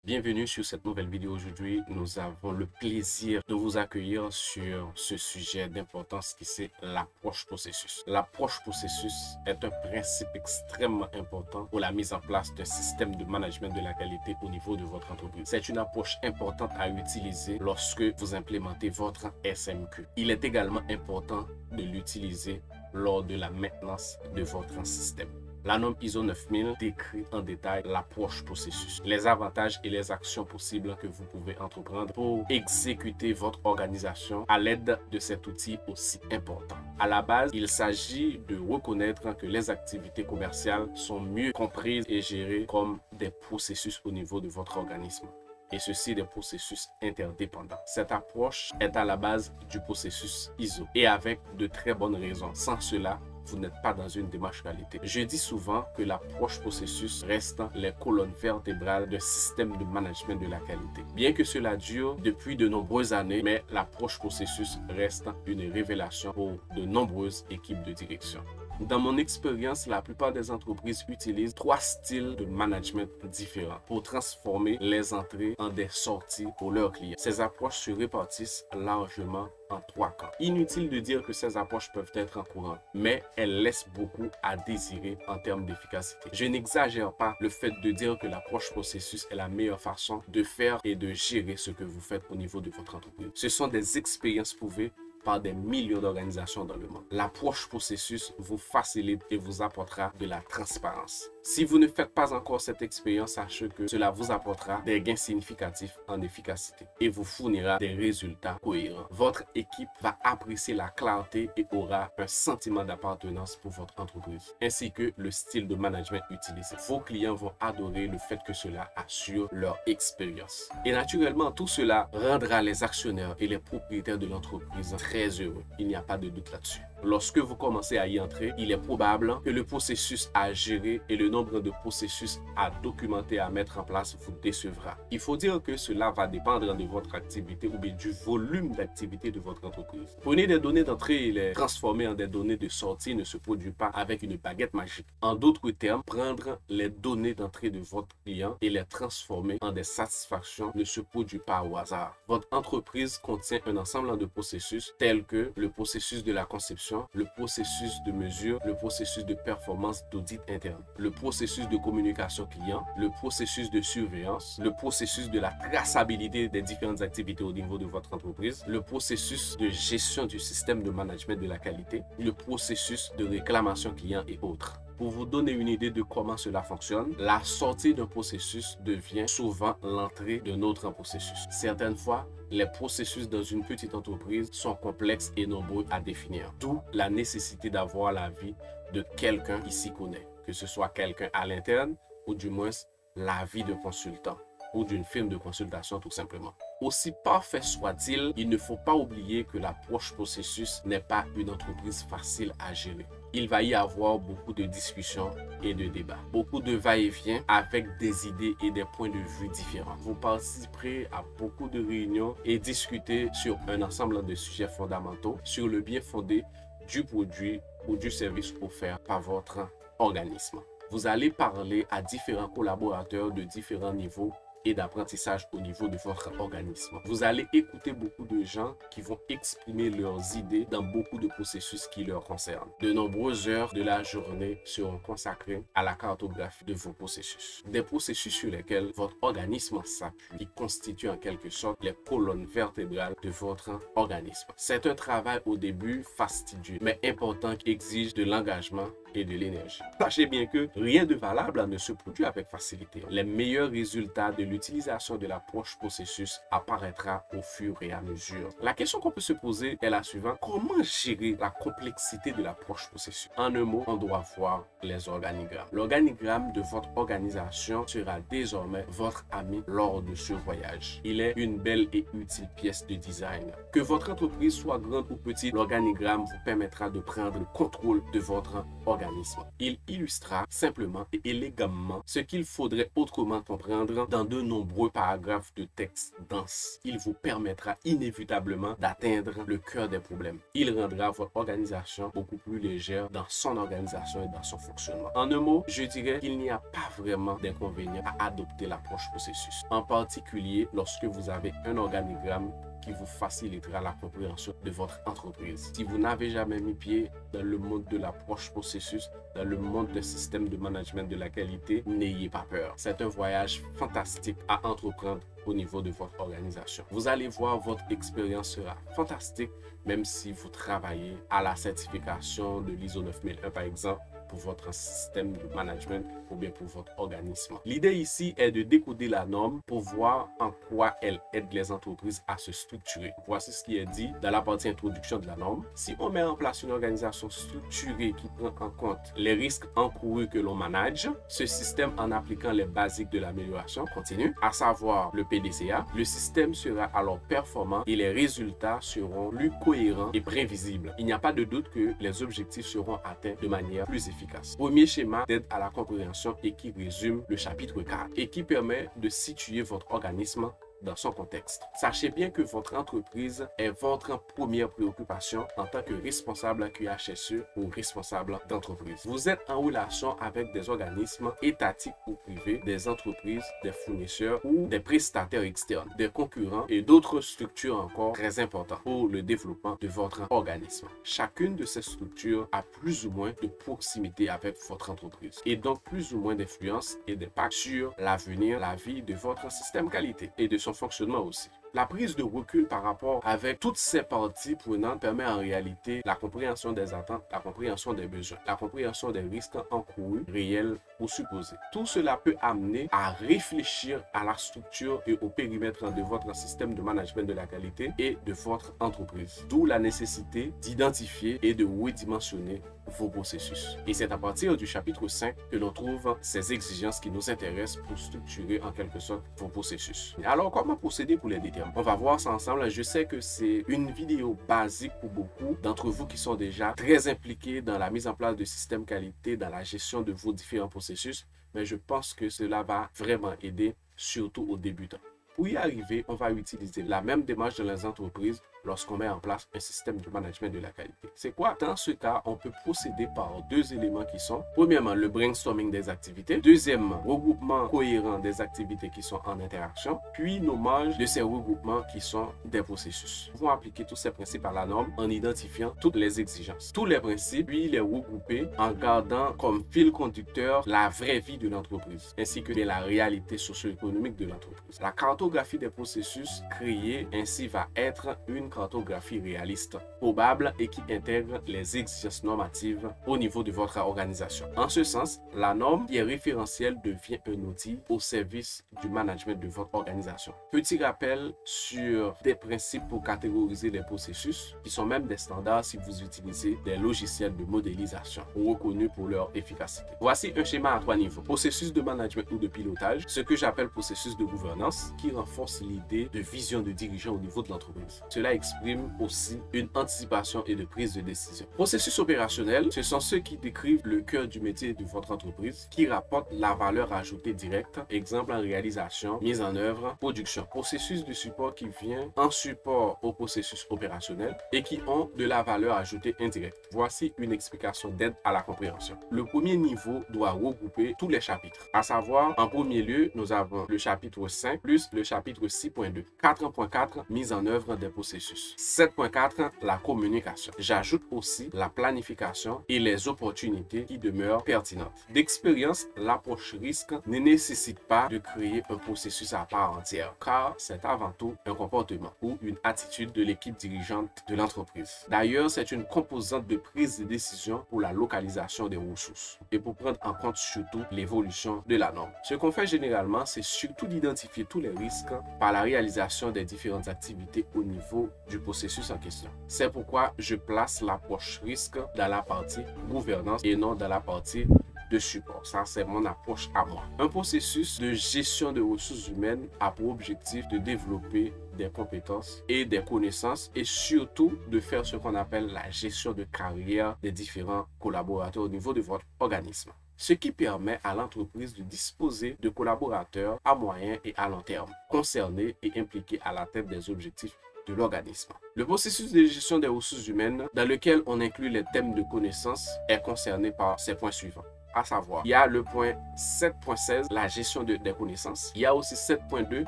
Bienvenue sur cette nouvelle vidéo. Aujourd'hui, nous avons le plaisir de vous accueillir sur ce sujet d'importance qui c'est l'approche processus. L'approche processus est un principe extrêmement important pour la mise en place d'un système de management de la qualité au niveau de votre entreprise. C'est une approche importante à utiliser lorsque vous implémentez votre SMQ. Il est également important de l'utiliser lors de la maintenance de votre système. La norme ISO 9000 décrit en détail l'approche processus, les avantages et les actions possibles que vous pouvez entreprendre pour exécuter votre organisation à l'aide de cet outil aussi important. À la base, il s'agit de reconnaître que les activités commerciales sont mieux comprises et gérées comme des processus au niveau de votre organisme. Et ceci des processus interdépendants. Cette approche est à la base du processus ISO et avec de très bonnes raisons. Sans cela, vous n'êtes pas dans une démarche qualité. Je dis souvent que l'approche processus reste les colonnes vertébrales d'un système de management de la qualité. Bien que cela dure depuis de nombreuses années, mais l'approche processus reste une révélation pour de nombreuses équipes de direction. Dans mon expérience, la plupart des entreprises utilisent 3 styles de management différents pour transformer les entrées en des sorties pour leurs clients. Ces approches se répartissent largement en 3 camps. Inutile de dire que ces approches peuvent être en courant, mais elles laissent beaucoup à désirer en termes d'efficacité. Je n'exagère pas le fait de dire que l'approche processus est la meilleure façon de faire et de gérer ce que vous faites au niveau de votre entreprise. Ce sont des expériences prouvées par des millions d'organisations dans le monde. L'approche processus vous facilite et vous apportera de la transparence. Si vous ne faites pas encore cette expérience, sachez que cela vous apportera des gains significatifs en efficacité et vous fournira des résultats cohérents. Votre équipe va apprécier la clarté et aura un sentiment d'appartenance pour votre entreprise, ainsi que le style de management utilisé. Vos clients vont adorer le fait que cela assure leur expérience. Et naturellement, tout cela rendra les actionnaires et les propriétaires de l'entreprise très heureux. Il n'y a pas de doute là-dessus. Lorsque vous commencez à y entrer, il est probable que le processus à gérer et le nombre de processus à documenter, à mettre en place vous décevra. Il faut dire que cela va dépendre de votre activité ou bien du volume d'activité de votre entreprise. Prenez des données d'entrée et les transformer en des données de sortie ne se produit pas avec une baguette magique. En d'autres termes, prendre les données d'entrée de votre client et les transformer en des satisfactions ne se produit pas au hasard. Votre entreprise contient un ensemble de processus tels que le processus de la conception, le processus de mesure, le processus de performance d'audit interne, le processus de communication client, le processus de surveillance, le processus de la traçabilité des différentes activités au niveau de votre entreprise, le processus de gestion du système de management de la qualité, le processus de réclamation client et autres. Pour vous donner une idée de comment cela fonctionne, la sortie d'un processus devient souvent l'entrée d'un autre processus. Certaines fois, les processus dans une petite entreprise sont complexes et nombreux à définir. D'où la nécessité d'avoir l'avis de quelqu'un qui s'y connaît, que ce soit quelqu'un à l'interne ou du moins l'avis de consultant ou d'une firme de consultation tout simplement. Aussi parfait soit-il, il ne faut pas oublier que l'approche processus n'est pas une entreprise facile à gérer. Il va y avoir beaucoup de discussions et de débats, beaucoup de va-et-vient avec des idées et des points de vue différents. Vous participerez à beaucoup de réunions et discuter sur un ensemble de sujets fondamentaux sur le bien fondé du produit ou du service offert par votre organisme. Vous allez parler à différents collaborateurs de différents niveaux et d'apprentissage au niveau de votre organisme. Vous allez écouter beaucoup de gens qui vont exprimer leurs idées dans beaucoup de processus qui leur concernent. De nombreuses heures de la journée seront consacrées à la cartographie de vos processus. Des processus sur lesquels votre organisme s'appuie, qui constituent en quelque sorte les colonnes vertébrales de votre organisme. C'est un travail au début fastidieux, mais important qui exige de l'engagement et de l'énergie. Sachez bien que rien de valable ne se produit avec facilité. Les meilleurs résultats de l'utilisation de l'approche processus apparaîtra au fur et à mesure. La question qu'on peut se poser est la suivante: comment gérer la complexité de l'approche processus? En un mot, on doit voir les organigrammes. L'organigramme de votre organisation sera désormais votre ami lors de ce voyage. Il est une belle et utile pièce de design. Que votre entreprise soit grande ou petite, l'organigramme vous permettra de prendre le contrôle de votre organisme. Il illustra simplement et élégamment ce qu'il faudrait autrement comprendre dans de nombreux paragraphes de texte dense. Il vous permettra inévitablement d'atteindre le cœur des problèmes. Il rendra votre organisation beaucoup plus légère dans son organisation et dans son fonctionnement. En un mot, je dirais qu'il n'y a pas vraiment d'inconvénient à adopter l'approche processus, en particulier lorsque vous avez un organigramme qui vous facilitera la compréhension de votre entreprise. Si vous n'avez jamais mis pied dans le monde de l'approche processus, dans le monde des systèmes de management de la qualité, n'ayez pas peur. C'est un voyage fantastique à entreprendre au niveau de votre organisation. Vous allez voir, votre expérience sera fantastique, même si vous travaillez à la certification de l'ISO 9001 par exemple, pour votre système de management ou bien pour votre organisme. L'idée ici est de décoder la norme pour voir en quoi elle aide les entreprises à se structurer. Voici ce qui est dit dans la partie introduction de la norme. Si on met en place une organisation structurée qui prend en compte les risques encourus que l'on manage, ce système en appliquant les basiques de l'amélioration continue, à savoir le PDCA, le système sera alors performant et les résultats seront plus cohérents et prévisibles. Il n'y a pas de doute que les objectifs seront atteints de manière plus efficace. Premier schéma d'aide à la compréhension et qui résume le chapitre 4 et qui permet de situer votre organisme dans son contexte. Sachez bien que votre entreprise est votre première préoccupation en tant que responsable QHSE ou responsable d'entreprise. Vous êtes en relation avec des organismes étatiques ou privés, des entreprises, des fournisseurs ou des prestataires externes, des concurrents et d'autres structures encore très importantes pour le développement de votre organisme. Chacune de ces structures a plus ou moins de proximité avec votre entreprise et donc plus ou moins d'influence et d'impact sur l'avenir, la vie de votre système qualité et de son fonctionnement aussi. La prise de recul par rapport avec toutes ces parties prenantes permet en réalité la compréhension des attentes, la compréhension des besoins, la compréhension des risques encourus, réels ou supposés. Tout cela peut amener à réfléchir à la structure et au périmètre de votre système de management de la qualité et de votre entreprise. D'où la nécessité d'identifier et de redimensionner vos processus. Et c'est à partir du chapitre 5 que l'on trouve ces exigences qui nous intéressent pour structurer en quelque sorte vos processus. Alors, comment procéder pour les déterminer? On va voir ça ensemble. Je sais que c'est une vidéo basique pour beaucoup d'entre vous qui sont déjà très impliqués dans la mise en place de systèmes qualité, dans la gestion de vos différents processus, mais je pense que cela va vraiment aider, surtout aux débutants. Pour y arriver, on va utiliser la même démarche dans les entreprises lorsqu'on met en place un système de management de la qualité. C'est quoi? Dans ce cas, on peut procéder par deux éléments qui sont, premièrement, le brainstorming des activités, deuxièmement, regroupement cohérent des activités qui sont en interaction, puis nommage de ces regroupements qui sont des processus. Nous allons appliquer tous ces principes à la norme en identifiant toutes les exigences, tous les principes, puis les regrouper en gardant comme fil conducteur la vraie vie de l'entreprise, ainsi que la réalité socio-économique de l'entreprise. La cartographie des processus créée ainsi va être une cartographie réaliste, probable et qui intègre les exigences normatives au niveau de votre organisation. En ce sens, la norme qui est référentielle devient un outil au service du management de votre organisation. Petit rappel sur des principes pour catégoriser les processus, qui sont même des standards si vous utilisez des logiciels de modélisation reconnus pour leur efficacité. Voici un schéma à 3 niveaux. Processus de management ou de pilotage, ce que j'appelle processus de gouvernance, qui renforce l'idée de vision de dirigeant au niveau de l'entreprise. Cela exprime aussi une anticipation et de prise de décision. Processus opérationnel, ce sont ceux qui décrivent le cœur du métier de votre entreprise, qui rapportent la valeur ajoutée directe, exemple en réalisation, mise en œuvre, production. Processus de support qui vient en support au processus opérationnel et qui ont de la valeur ajoutée indirecte. Voici une explication d'aide à la compréhension. Le premier niveau doit regrouper tous les chapitres, à savoir, en premier lieu, nous avons le chapitre 5 plus le chapitre 6.2. 4.4, mise en œuvre des processus. 7.4, la communication. J'ajoute aussi la planification et les opportunités qui demeurent pertinentes. D'expérience, l'approche risque ne nécessite pas de créer un processus à part entière, car c'est avant tout un comportement ou une attitude de l'équipe dirigeante de l'entreprise. D'ailleurs, c'est une composante de prise de décision pour la localisation des ressources et pour prendre en compte surtout l'évolution de la norme. Ce qu'on fait généralement, c'est surtout d'identifier tous les risques par la réalisation des différentes activités au niveau du processus en question. C'est pourquoi je place l'approche risque dans la partie gouvernance et non dans la partie de support. Ça, c'est mon approche à moi. Un processus de gestion de ressources humaines a pour objectif de développer des compétences et des connaissances et surtout de faire ce qu'on appelle la gestion de carrière des différents collaborateurs au niveau de votre organisme. Ce qui permet à l'entreprise de disposer de collaborateurs à moyen et à long terme, concernés et impliqués à l'atteinte des objectifs de l'organisme. Le processus de gestion des ressources humaines, dans lequel on inclut les thèmes de connaissances, est concerné par ces points suivants. À savoir, il y a le point 7.16, la gestion des connaissances. Il y a aussi 7.2,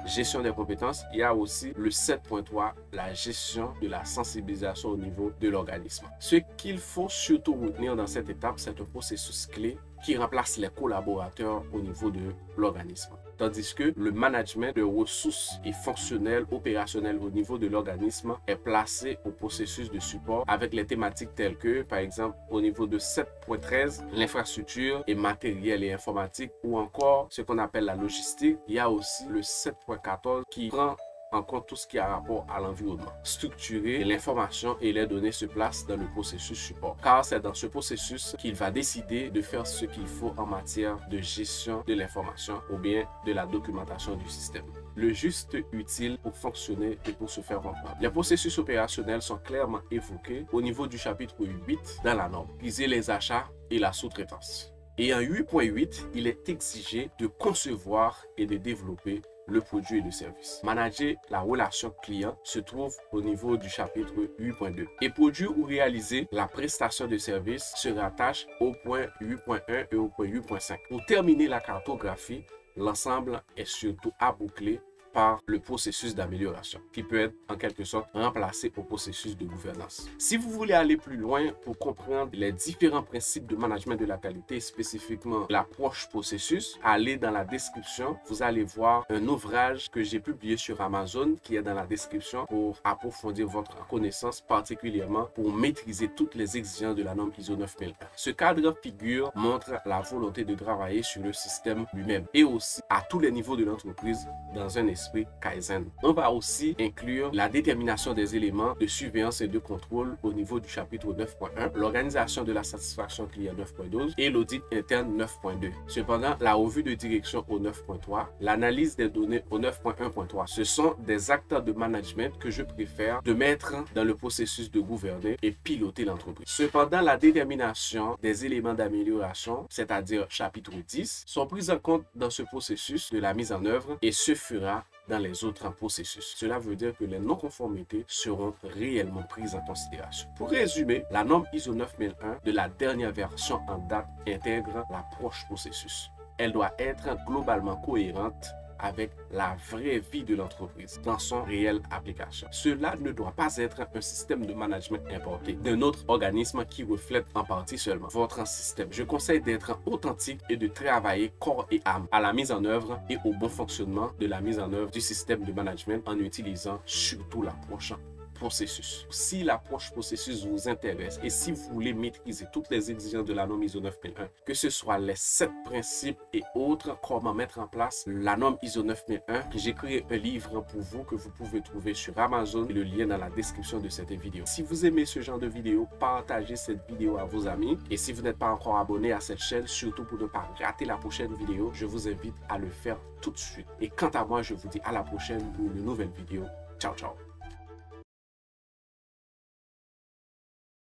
gestion des compétences. Il y a aussi le 7.3, la gestion de la sensibilisation au niveau de l'organisme. Ce qu'il faut surtout retenir dans cette étape, c'est un processus clé qui remplace les collaborateurs au niveau de l'organisme. Tandis que le management de ressources et fonctionnel, opérationnel au niveau de l'organisme est placé au processus de support avec les thématiques telles que, par exemple, au niveau de 7.13, l'infrastructure et matériel et informatique, ou encore ce qu'on appelle la logistique. Il y a aussi le 7.14 qui prend en compte tout ce qui a rapport à l'environnement. Structurer l'information et les données se placent dans le processus support, car c'est dans ce processus qu'il va décider de faire ce qu'il faut en matière de gestion de l'information ou bien de la documentation du système. Le juste utile pour fonctionner et pour se faire comprendre. Les processus opérationnels sont clairement évoqués au niveau du chapitre 8 dans la norme. Viser les achats et la sous-traitance. Et en 8.8, il est exigé de concevoir et de développer le produit et le service. Manager la relation client se trouve au niveau du chapitre 8.2. Et produire ou réaliser la prestation de service se rattache au point 8.1 et au point 8.5. Pour terminer la cartographie, l'ensemble est surtout à boucler par le processus d'amélioration, qui peut être en quelque sorte remplacé au processus de gouvernance. Si vous voulez aller plus loin pour comprendre les différents principes de management de la qualité, spécifiquement l'approche processus, allez dans la description, vous allez voir un ouvrage que j'ai publié sur Amazon qui est dans la description pour approfondir votre connaissance, particulièrement pour maîtriser toutes les exigences de la norme ISO 9001. Ce cadre figure montre la volonté de travailler sur le système lui-même et aussi à tous les niveaux de l'entreprise dans un esprit Kaizen. On va aussi inclure la détermination des éléments de surveillance et de contrôle au niveau du chapitre 9.1, l'organisation de la satisfaction client 9.12 et l'audit interne 9.2. Cependant, la revue de direction au 9.3, l'analyse des données au 9.1.3, ce sont des acteurs de management que je préfère de mettre dans le processus de gouverner et piloter l'entreprise. Cependant, la détermination des éléments d'amélioration, c'est-à-dire chapitre 10, sont prises en compte dans ce processus de la mise en œuvre et se fera dans les autres processus. Cela veut dire que les non-conformités seront réellement prises en considération. Pour résumer, la norme ISO 9001 de la dernière version en date intègre l'approche processus. Elle doit être globalement cohérente avec la vraie vie de l'entreprise dans son réelle application. Cela ne doit pas être un système de management importé d'un autre organisme qui reflète en partie seulement votre système. Je conseille d'être authentique et de travailler corps et âme à la mise en œuvre et au bon fonctionnement de la mise en œuvre du système de management en utilisant surtout l'approche processus. Si l'approche processus vous intéresse et si vous voulez maîtriser toutes les exigences de la norme ISO 9001, que ce soit les 7 principes et autres, comment mettre en place la norme ISO 9001, j'ai créé un livre pour vous que vous pouvez trouver sur Amazon et le lien dans la description de cette vidéo. Si vous aimez ce genre de vidéo, partagez cette vidéo à vos amis et si vous n'êtes pas encore abonné à cette chaîne, surtout pour ne pas rater la prochaine vidéo, je vous invite à le faire tout de suite. Et quant à moi, je vous dis à la prochaine pour une nouvelle vidéo. Ciao, ciao!